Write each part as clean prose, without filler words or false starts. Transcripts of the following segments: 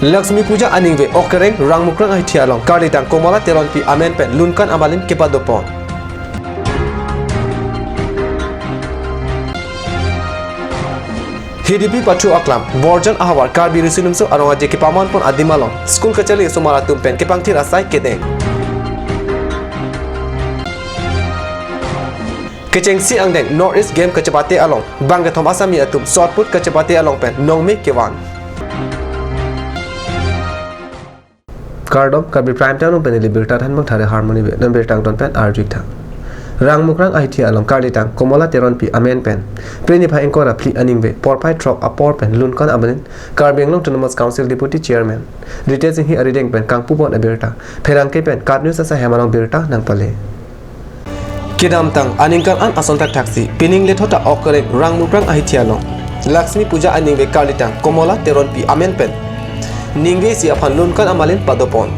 Lakshmi Puja aningve okereng rangmukrang ahithialong Karli tang Komala teron pi amen pen lunkan amalin kepadopon. HDP Pachu Aklam Borjan Ahawar Karbi Risinumso Arongaje Kipaman pon Adimalong School Kachali Sumara Tumpen Kepangtir Asai Kedeng Kecheng Si Angdeng North East Game Kachapate Along Bangathom Asami Atum Short Put Kachapate Along Pen Nongmi Kewan Kardom Karbi Prime Town Pen Libertad Hanmang Thare Harmony Number Tang Don Pen Arjik Thang Rang mukrang ahiti along Karlitang Komala teron pi amen pen Preni pha engkora pli aningve porpai trop apor pen lunkan amalin Karbenglong Autonomous Council Deputy Chairman Retail hi arideng pen kangpu bon abirta Pherangke pen Kadnews asa hemalong birta nang pale Kidam tang aningkan an asontak taxi pining lethota okere rang mukrang ahiti along Lakshmi Puja aningve Karlitang Komala teron pi amen pen Ningve si aphan lunkan amalin padopon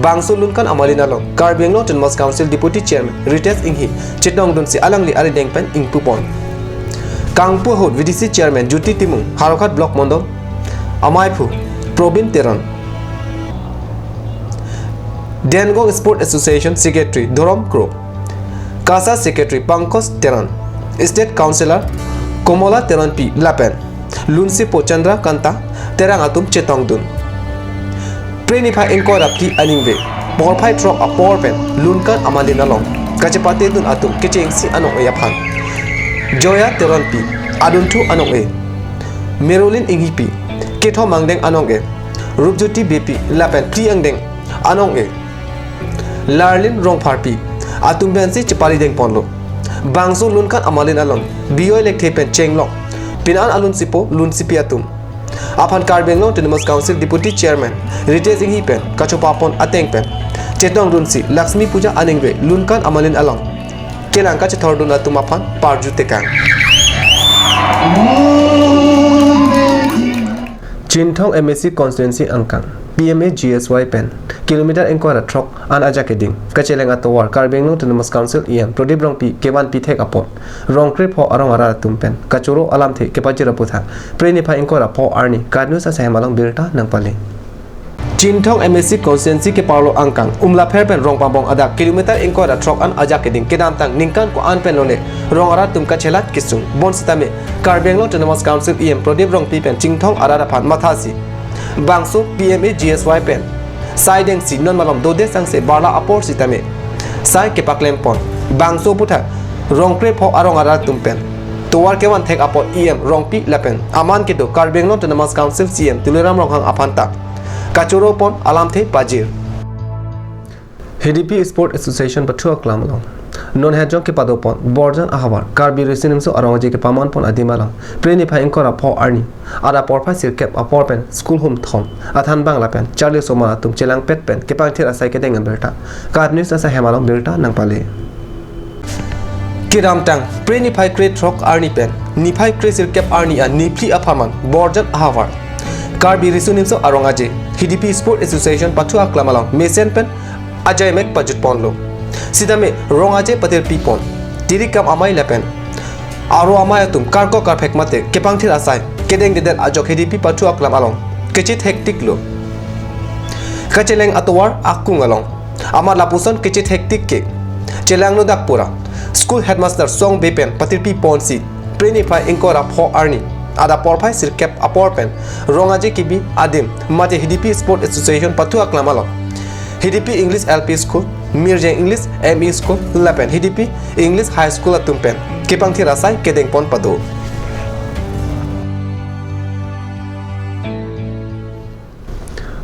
Bangso lunkan amalin along Karbenglong Autonomous Council Deputy Chairman Rites inghi chitong dun si alangli arideng pen ingpupon Kangpu hot VDC Chairman Juti Timung Harokat Block Mondong Amaipu Probin Teron Dengong Sport Association Secretary Dorom Kro Kasa Secretary Pankos Teron State Councillor Komola Teron P Lapen Lunsi Pochandra Kanta Terang Atum Chetong Dun Prenipa engkora pli aningve porpai trop apor pen lunkan amalin along kachapate dun atum kecheng si anong yaphan Joya teron pi adun thu anong e Merolin inghipi ketho mangdeng anong e Rupjuti bepi lapen pli angdeng anong e Larlin rongpharpi atum bensi chipari deng ponlo bangso lunkan amalin along bioi lekte pen chenglok pinan alun sipo lun sipi atum Apan Karbenglong Autonomous Council Deputy Chairman Ritesh Inghi pen Kachopapon Ateng pen Chetong Dunsi Lakshmi Puja aningve lunkan amalin along Kelang Kachethordun atumapan Parju Tekang Chintong MSC Constituency Angkang PMA GSY pen Kilometer Enquara Trok An Ajakeding Kacheleng Atawar Karbenglong Autonomous Council EM Prodip Rong Pi Kewan Pi Tek Apot Rong Krip Ho Arong Ara Tumpen Kachuro Alam The Kepajira Putha Prenipa Enquara Po Arni Kadnus Asa Hemalong Birta Nang Pale Chintong MSC Constituency ke Paulo Angkang Umla Perpen Rong Pambong Adak Kilometer Enquara Trok An Ajakeding Kedam Tang Ningkan Ko An Pen Lone Rong Ara Tum Kachelat Kisung Bon Sitame Karbenglong Autonomous Council EM Prodip Rong Pi Pen Chingthong Arada Pan Mathasi Bangso PMA GSY pen Saideng si non malom dode sang se barla apor sitame Sai kepaklem pon Bangso putha Rongkre po arong ara tumpen Tuwar kewan tek apot EM rongpi lapen Aman kedo Karbenglong Autonomous Council CM Tuliram ronghang apanta Kachuro pon alam the pajir HDP Sport Association Patua Klamalong Non hajong ke padopon Borjan Ahawar Karbi Risinimso Arongaje ke paman pon adimalang Preni pha engkora po arni Ada porpa sirkep apor pen School home thom Athan bangla pen Charlie Soma tum chelang pet pen Kepang thir asai ke dengan berta Kadnews asa hemalong berta nang pale Kiram tang Preni pha kre trok arni pen Niphai kre sirkep arni a nipli apaman Borjan Ahawar Karbi Risinimso Arongaje HDP Sport Association Patua Klamalong Mesen pen Ajay mek pajut ponlo Sidame rongaje patir pipon Tirikam amai lepen Aro amai atum karko karpek mate Kepang thir asai Kedeng dedel ajok HDP Patua Klam along Kechit hektik lo Kacheleng atowar akung along Amar lapuson kechit hektik ke Chelang no dakpura School headmaster song bepen patir pipon si Preni pha engkora pho arni Ada porpai sirkep aporpen Rongaje kibi adim Mate HDP Sport Association Patua Klam along HDP English LP School Mirjang English ME School Lapen HDP English High School Atumpen Kepang thir asai kedeng pon pado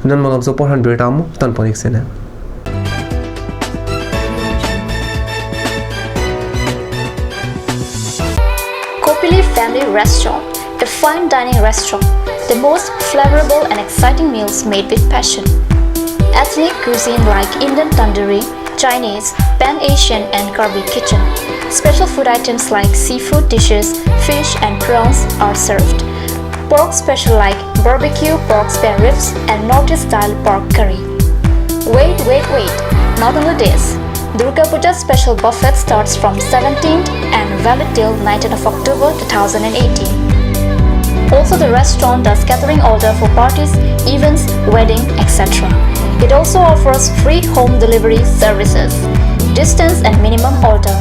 Nan malam so porhan bertamu tan ponik sene Kopili Family Restaurant, a fine dining restaurant, the most flavorable and exciting meals made with passion. Ethnic cuisine like Indian tandoori, Chinese, Pan-Asian and Karbi kitchen. Special food items like seafood dishes, fish and prawns are served. Pork special like barbecue pork spare ribs and Northeast style pork curry. Wait! Not only this, Durga Puja special buffet starts from 17th and valid till 19th of October 2018. Also Also, the restaurant does catering order for parties, events, wedding, etc. It also offers free home delivery services. Distance and minimum order.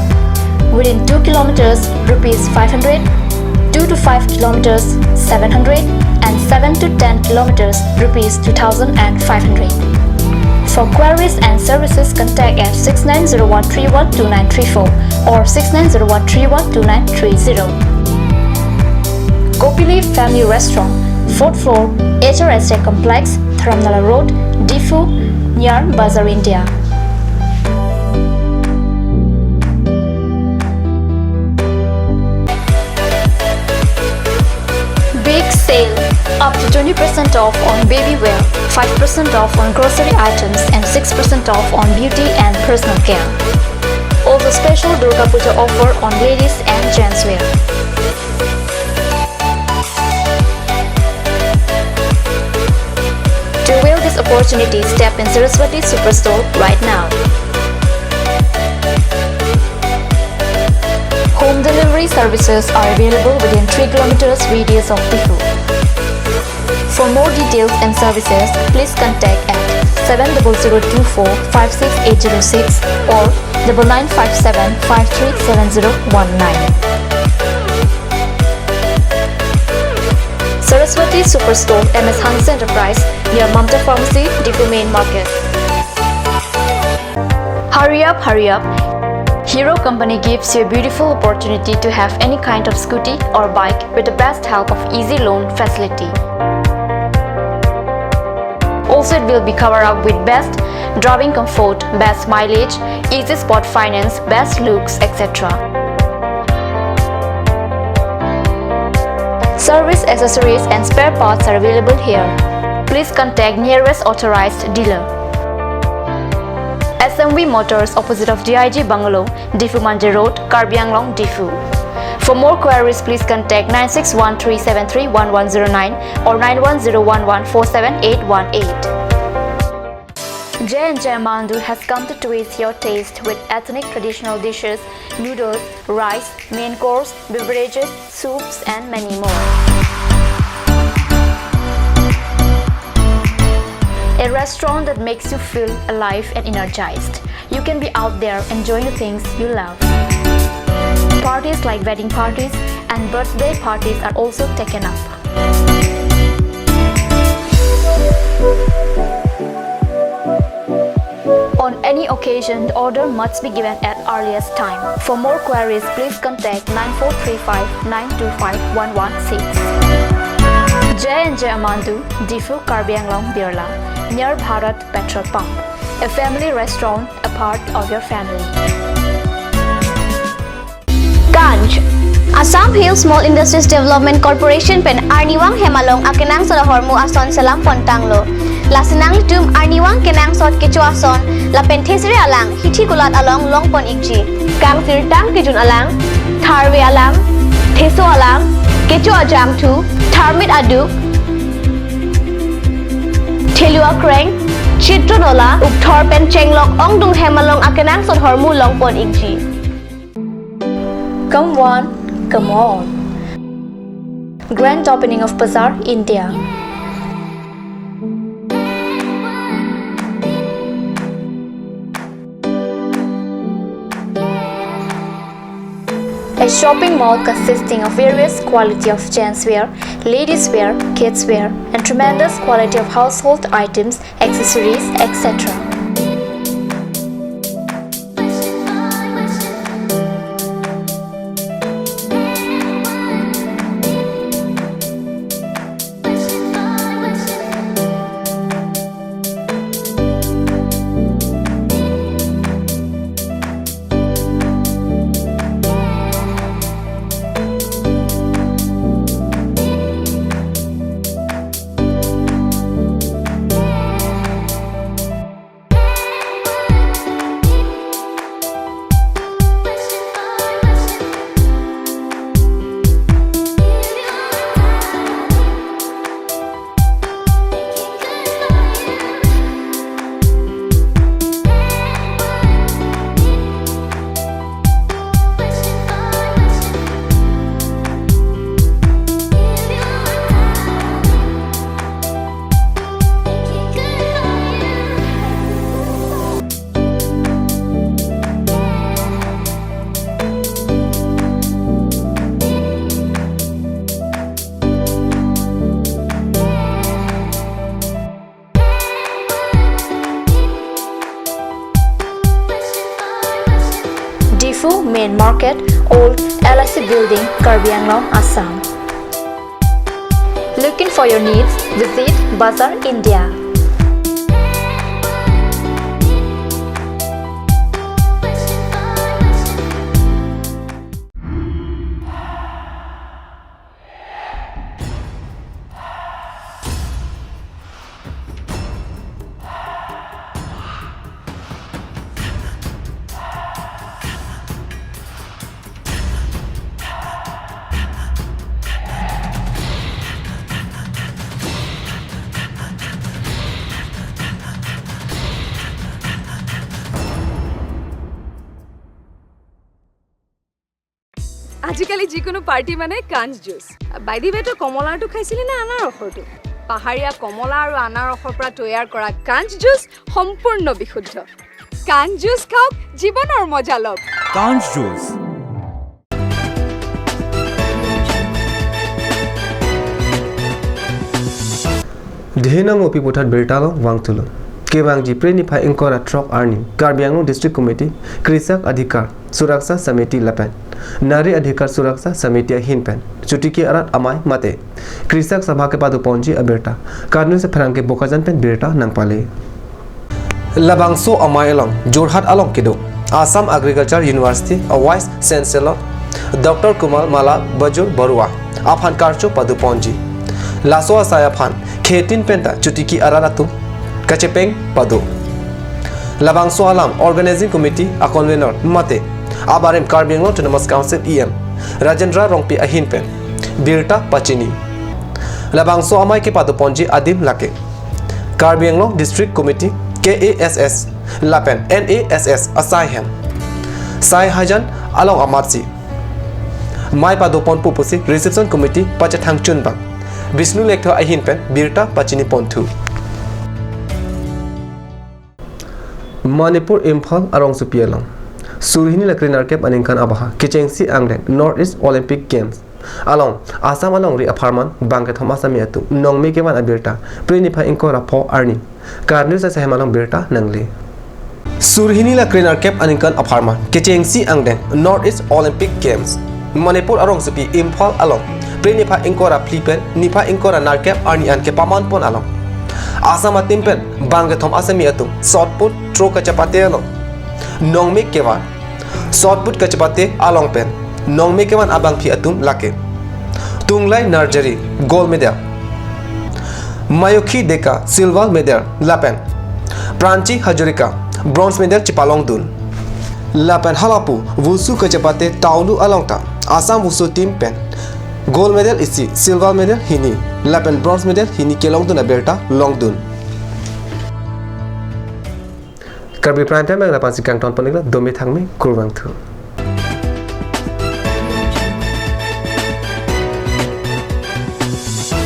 Within 2 kilometers, rupees 500, 2 to 5 kilometers, 700, and 7 to 10 kilometers, rupees 2,500. For queries and services, contact at 6901312934 or 6901312930. Kopili Family Restaurant, 4th floor, HRSA Complex, Dharamnala Road, Diffu, near Bazar, India. Big sale! Up to 20% off on baby wear, 5% off on grocery items and 6% off on beauty and personal care. Also special Durga Puja offer on ladies and gents wear. To avail this opportunity, step in Saraswati Superstore right now. Home delivery services are available within 3 kilometers radius of Diffu. For more details and services, please contact at 70024 56806 or 9957 537019. Saraswati Superstore, MS Hans Enterprise, near Mamta Pharmacy, Diffu Main Market. Hurry up, hurry up! Hero Company gives you a beautiful opportunity to have any kind of scooty or bike with the best help of easy loan facility. Also, it will be covered up with best driving comfort, best mileage, easy spot finance, best looks, etc. Service accessories and spare parts are available here. Please contact nearest authorized dealer. SMV Motors, opposite of DIG Bungalow, Diffu Manje Road, Karbi, Diffu. For more queries, please contact 9613731109 or 9101478818. J&J Mandu has come to twist your taste with ethnic traditional dishes, noodles, rice, main course, beverages, soups, and many more. A restaurant that makes you feel alive and energized. You can be out there enjoying the things you love. Parties like wedding parties and birthday parties are also taken up. On any occasion, the order must be given at earliest time. For more queries, please contact 9435 925 116. J&J Amandu, Diffu, Karbi Anglong, Birla, near Bharat Petrol Pump. A family restaurant, a part of your family. Ganj Assam Hill Small Industries Development Corporation pen Arniwang Hemalong akenang sa hormu ason salam pontanglo. Lasinang litum Arniwang kenang sot kecu ason la penthesri alang hithi kulat along longpon ikji. Kang tirtang kijun alang, tharwe alang, theso alang, kecu ajam tu, tharmit aduk, Thelua Kreng, Chitronola, Ukthor Pen Chenglok Ongdung Hemalong akenang sot hormu longpon ikji. Come on, come on. Grand opening of Bazaar, India. A shopping mall consisting of various quality of gents wear, ladies wear, kids wear, and tremendous quality of household items, accessories, etc. Main Market, Old LIC Building, Karbi, Assam. Looking for your needs? Visit Bazaar India. আজিকালি যিকোনো party মানে কাঞ্জ juice বাইদি বেটো কমলাটো খাইছিলি না আনাৰসৰটো পাহাৰীয়া কমলা আৰু আনাৰসৰ পৰা তৈয়াৰ কৰা কাঞ্জ জুচ সম্পূৰ্ণ বিশুদ্ধ কাঞ্জ জুচ খাওক জীৱনৰ মজা লওক কাঞ্জ juice Dhihenang opi putat bertalong wangtulo. Kebangji prenipa ingkora trok arni. Karbi District Committee, Krisak Adhikar, Suraksa Samiti Lapan. Nari Adhikar Suraksa Samiti Hinpen. Chutiki arat amai mate. Krisak Sabha ke padu ponji aberta. Karnu se pharang ke bokajan pen berta nangpale. Labangso amai along, Jorhat along kido. Assam Agriculture University, a Vice Chancellor, Dr. Kumal Mala Bajur Barua. Aphan Karcho padu ponji. Laso Asaya Phan, Ketin Penta, Chutiki Araratu, Kachepeng Padu. Labangso Alam, Organizing Committee, a convener, Mate, Abarim Karbi Autonomous Council EM, Rajendra Rongpi Ahinpen, Birta Pachini. Labangso Amai Ke Padu Ponji Adim Lake. Karbi District Committee, KASS, Lapen, NASS, Asaihem. Sai Hajan, Along Amatsi. Mai Padopon Pupusi, Reception Committee, Pachatang Chunbang. Vishnu Lector Ahinpen, Birta Pachini Pontu. Manipur Imphal Arong Supialang. Surhini Lakrinar Kep Aninkan Abaha, Kichengsi Anglen, Northeast Olympic Games. Along, Assam along Ri Aparman, Banket Homasamiatu, Nong Mekevan Abirta, Prenipa Inkora Po Arni, Karnus as Hemalang Birta Nangli. Surhini Lakrinar Kep Aninkan Aparman, Kichengsi Anglen, Northeast Olympic Games. Manipur Arong Supi Imphal along. Prenipa Inkora Plipen, Nipa Inkora Narkep Arni and Kepaman Pon along. Asama Timpen, Bangatom Asamiatum, Sotput, Troka Chapate along. Nong Mekevan, Sotput Kachapate along pen, Nong Mekevan Abang Piatum Lake. Tunglai Narjari, Gold Medal. Mayoki Deka, Silver Medal, Lapen. Pranchi Hajurika, Bronze Medal Chipalong Dun. Lapen Halapu, Wusu Kachapate, Taulu Alongta, Assam Wusu Team Pen. Gold medal isi, silver medal hini, Lapen bronze medal hini kelongdun aberta longdun. Karbi prime time ang lapan si kang ton panigla domi thangmi kurwang thu.